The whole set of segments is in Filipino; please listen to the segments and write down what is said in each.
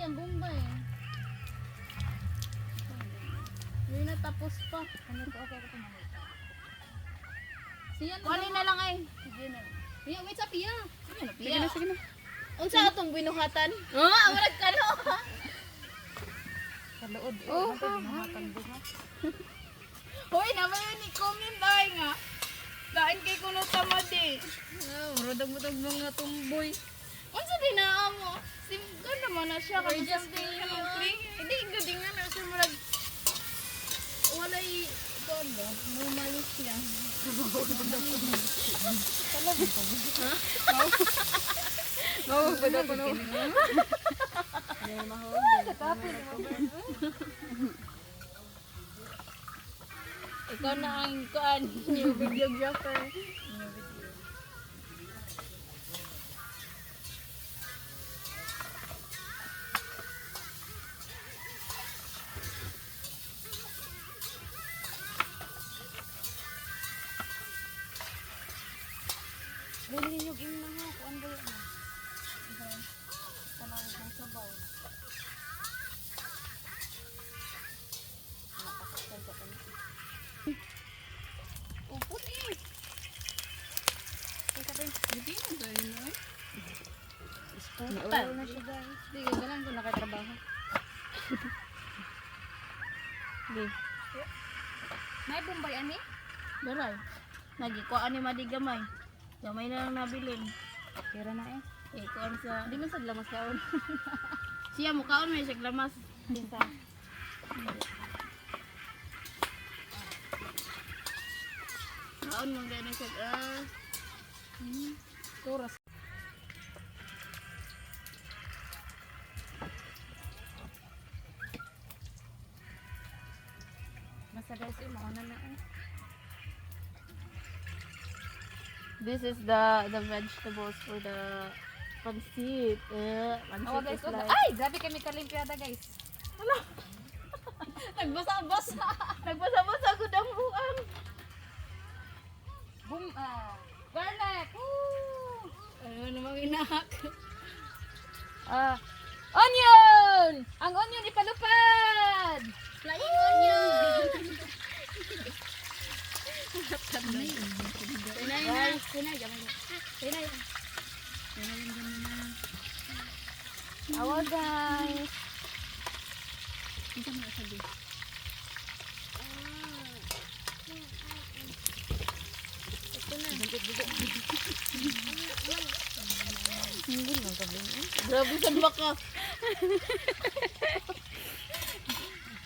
ang Bombay. Hindi na tapos pa. Ano to? Okay, ako pumalita. Siya Kuhanin na lang ay. Sige na. Pia, wait sa Pia. Sige na, Sige na, sige na. Unsa atong binuhatan? Ah, wala ka no. Sa lood. Oh, Ano to? Binuhatan buha. Hoy, naman ni comment ay nga. Dain kay kuno tamadi. Muradag mo tag mga tumboy. Unsa din na mo? Simple naman na siya kasi just free. Hindi gading nga na siya murag walay doon ba? Normal siya. Mawag ba daw ko no? Ikaw na ang kuan, new videographer. Dili yung imna nga. Kuan ba yun? Tanawag ng sabaw. Nakakasal ka pa niya. Upot eh. Teka din. Hindi na tayo no? May oil na siya guys. Hindi, gagalan ko nakatrabaho. Hindi. May Bombay ani? Daray. Nagikuan ni Madigamay. Gamay na lang nabilin. Pera na eh. Eh, kuan sa... Di man sad lamas kaon. Siya, mukhaon may siya glamas. Kinsa? Kaon mo gano'n siya. Turas. Basta guys, mauna na eh. This is the vegetables for the pancit. Oh Pancit guys, is like... ay! Grabe kami kalimpiada guys. Nagbasa-basa. Nagbasa-basa ko damuan. Boom! Garlic! Woo! Ano namang inahak? Onion! Ang onion ipalupad! Flying onion! Pinay na. Pinay, gamay na. Pinay. Awa guys! Ito mo sabi. Hindi mo sabi. Grabe sa baka.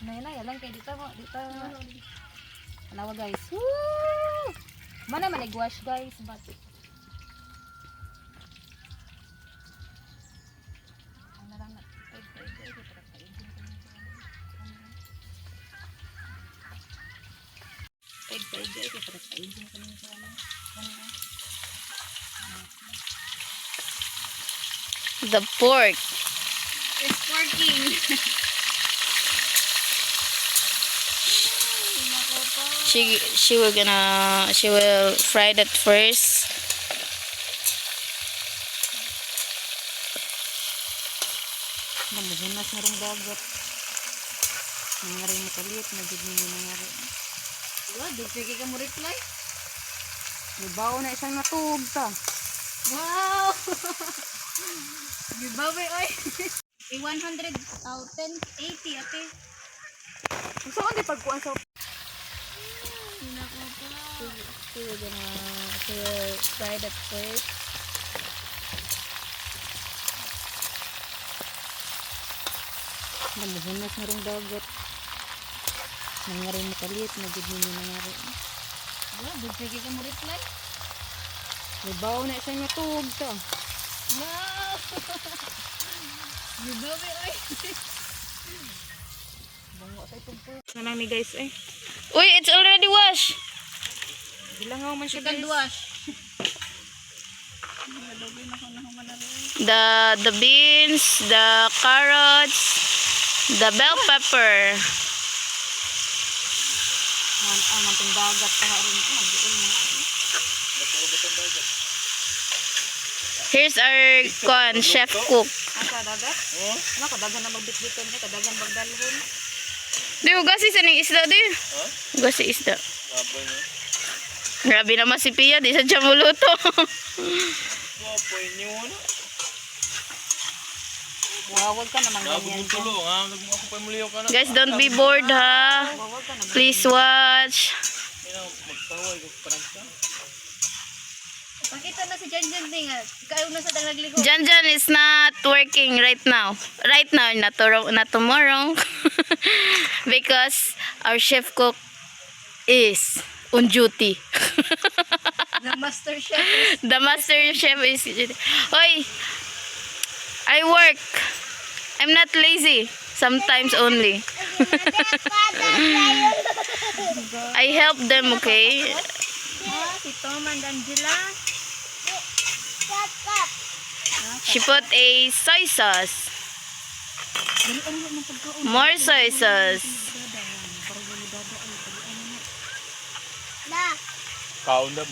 Nay, alam kay dito mo. Dito. Anawa guys. Woo! Mana man nag-wash guys. But ano lang na. The pork is working. She will fry that first. Namuhunas na rin dagat. Nangyari mo kalit. Nagiging mo nangyari. Wow, dugay ka mo reply. May bao na isang natug ta. Wow! Gibawi oy. 100 1080 ate. Gusto ko di pagkuhan sa... Nako pa. She will fry that first. Namuhunas na rin dagat. Nangyari mo kalit. Nagiging mo nangyari. Wow, dugay ka mo reply. May bao na isang natug ta. Wow! Gibawi oy. Bango sa itong po. Nanang ni guys eh. Uy, it's already washed. Bilangaw man siya Second guys. wash. The beans, the carrots, the bell pepper. Mantong dagat pa rin. Nagdiol mo. Here's our chef cook. Asa dagat? Oh. Ano kadagan na magbitbiton ni kadagan magdalhon. Di ugasi sa ning isda di. Ha? Ugasi isda. Labay na. Grabe naman si Pia, di sa siya muluto. Wapoy niyo na. Wawag ka naman ganyan. Nabog tulo ha. Ako pa muliyo ka na. Guys, don't be bored ha. Wawag ka naman. Please watch. Magtaway ko parang sa. Pakita na si Janjan din nga. Kayo na sa nagligo. Janjan is not working right now. Right now, not tomorrow. Because our chef cook is on duty. The master chef. The master chef is... Hoy! I work. I'm not lazy. Sometimes only. I help them, okay? Si Tom and Angela. She put a soy sauce. More soy sauce. Kaon na.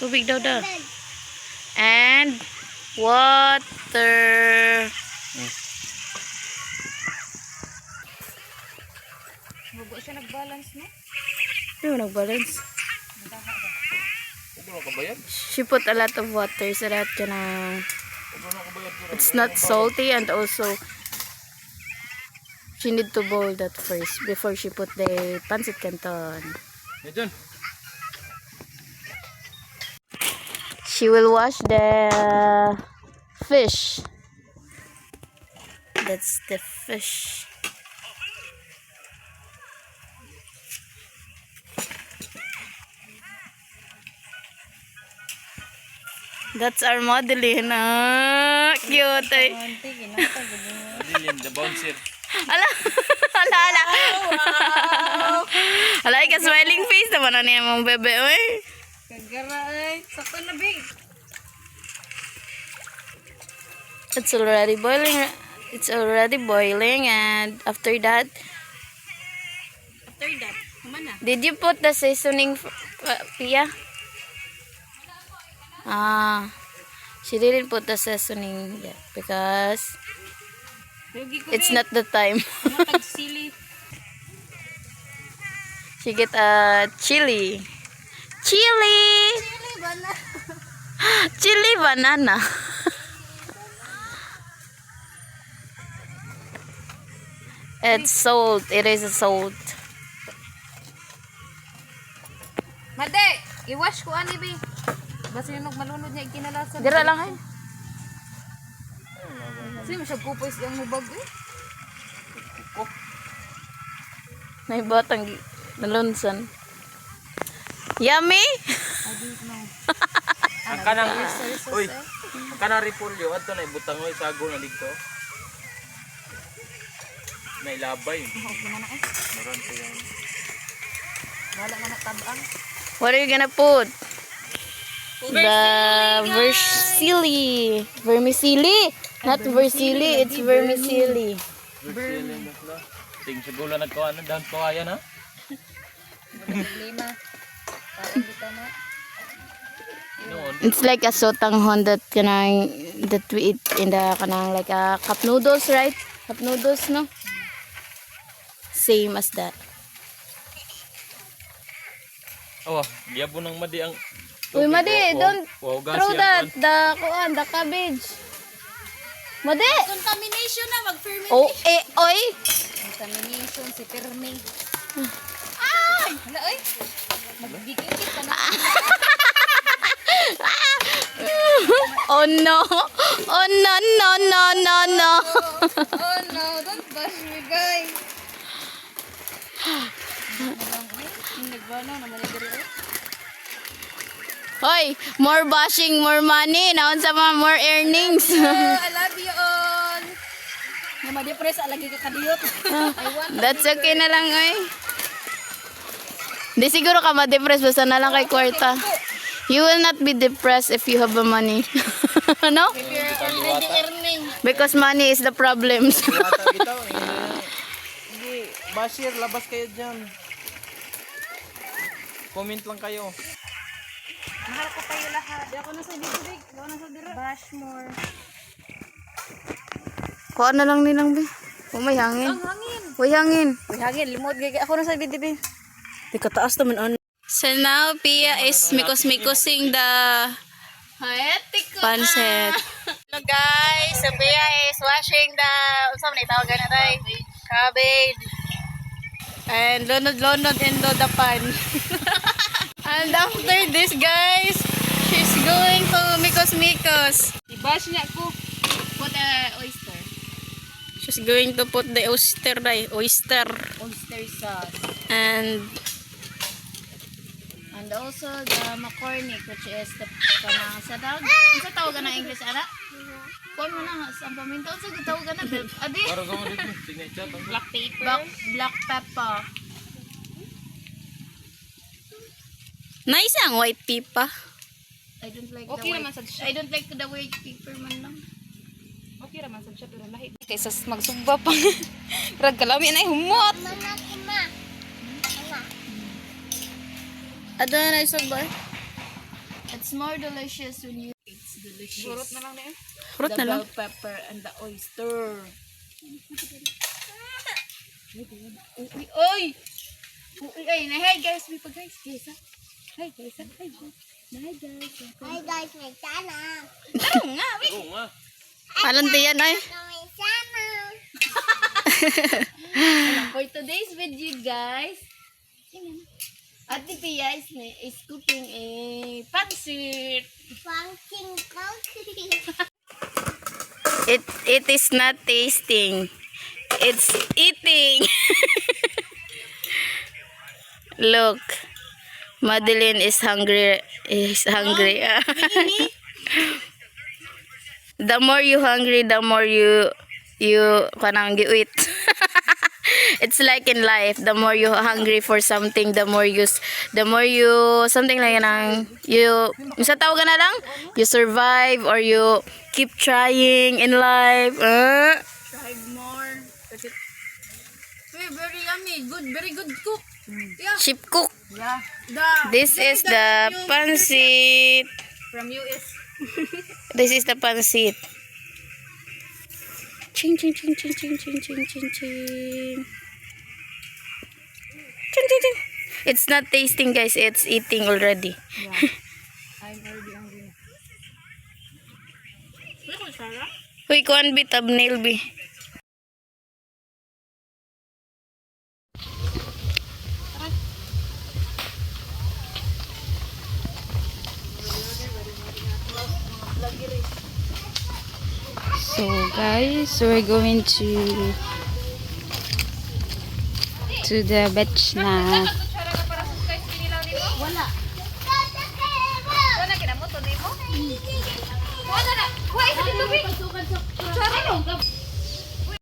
Tubig daw daw. And water. Bugo siya nag-balance no? Ano nag-balance? Huwag na kabayad. She put a lot of water so that Huwag na kabayad ko. it's not salty, and also she need to boil that first before she put the pancit canton. Medyon. She will wash the fish. That's the fish. That's our Madeline. Ah, cute. Eh. Dilin, the bouncer. Ala, ala, ala. Ala, ka smiling face naman na niya mong bebe, oy. Kagaray. Sakto na big. It's already boiling. It's already boiling, and after that, Kumana. did you put the seasoning, Pia? She didn't put the seasoning yet because it's not the time. Matag sili. She get a chili. Chili! Chili banana. It's salt. It is a salt. Made, i-wash ko ani bi. Basta yung malunod niya ikinalasan. Dira lang eh. Kasi masyag kupoy siyang mubag eh. May batang nalunsan. Yummy! I don't know. Ang kanang, uy, ang kanang repolyo, ato na ibutang mo, sago na dito. May labay. Okay na na eh. Meron ko yan. Wala na natabang. What are you gonna put? The vermicelli. Vermicelli! Not vermicelli, it's vermicelli. Ting siguro nagkawa na down kawayan ha. Lima. Parang dito na. Noon. It's like a sotanghon that we eat in the kanang like a cup noodles, right? Cup noodles, no? Same as that. Oh, giyabo ng madi ang Uy, Madi, don't gasi throw ang that. kuwan. The cabbage. Madi! Contamination na, mag-ferment. Oh, oy! Contamination, si Permi. Ay! Hala, oy. Magdikit ka na. Oh no! Oh no, no, no, no, no! Oh no, don't bash me, guys. Nagbano naman yung gari. Hoy, more bashing, more money. Naon sa mga more earnings. I love you all. Namadipres, alagi ka kadiyot. That's okay na lang, oy. Di siguro ka ma-depress basta na lang kay kwarta. You will not be depressed if you have the money. No? Already earning. Because money is the problems. Wata kita, hindi. Bashir, labas kayo dyan. Comment lang kayo. Maharap ko kayo lahat. Di ako nasa dito, big. Di ako nasa dito. Bash more. Kuha na lang nilang be. May hangin. Ang hangin. Uy, hangin. Uy, hangin. Limot. Ako na sa bidibi. Di kataas naman ano. So now, Pia is mikos-mikosing the pancit. Hello guys, so Pia is washing the, saan na itawag na tayo? Cabbage. And lonod-lonod into the pan. And after this, guys, she's going to mikos-mikos. Ibash niya ko. Put the oyster. She's going to put the oyster, oyster. Oyster sauce. And also the macaroni, which is the kanang sa tawag. Sa tawag na English, ana? Kuha mo na, ang paminta. Sa tawag na, adi? Para sa mga dito, signature. Black paper. Black pepper. Nice ang white pepper. I don't like Okay the naman white. sa siya. I don't like the white pepper man lang. Okay naman sa siya, pero lahi. Kaysa magsugba pa. Rag kalami na humot. Ada na isog ba? It's more delicious when you. It's delicious. Surot na lang na yun. Fruit na lang. The bell pepper and the oyster. Uy, oy! Uy, ay, hi guys, may pag guys, guys, ha? Hi guys, ha? Hi guys. Hi guys. Hi guys, may sana. Taro nga, wait. Oo nga. Alam yan ay. May sana. For today's video, guys, Ate Pia is cooking a pancit. Pumpkin cookie. It is not tasting. It's eating. Look. Madeline is hungry. The more you hungry, the more you kanang giuit. It's like in life, the more you hungry for something, the more you something like nang you sa tawag na lang, you survive or you keep trying in life. Try more. Very yummy, good, very good cook. Yeah. Chip cook. Yeah. This is the pancit. From US. This is the pancit. Ching ching ching ching ching ching ching ching ching. Ching ching ching. It's not tasting, guys. It's eating already. Yeah. I'm already hungry. Huy, kuan bi thumbnail bi. So guys, we're going to the beach na. Wala. Wala kinamo to nimo? Wala na. Why sa tubig? Kutsara no.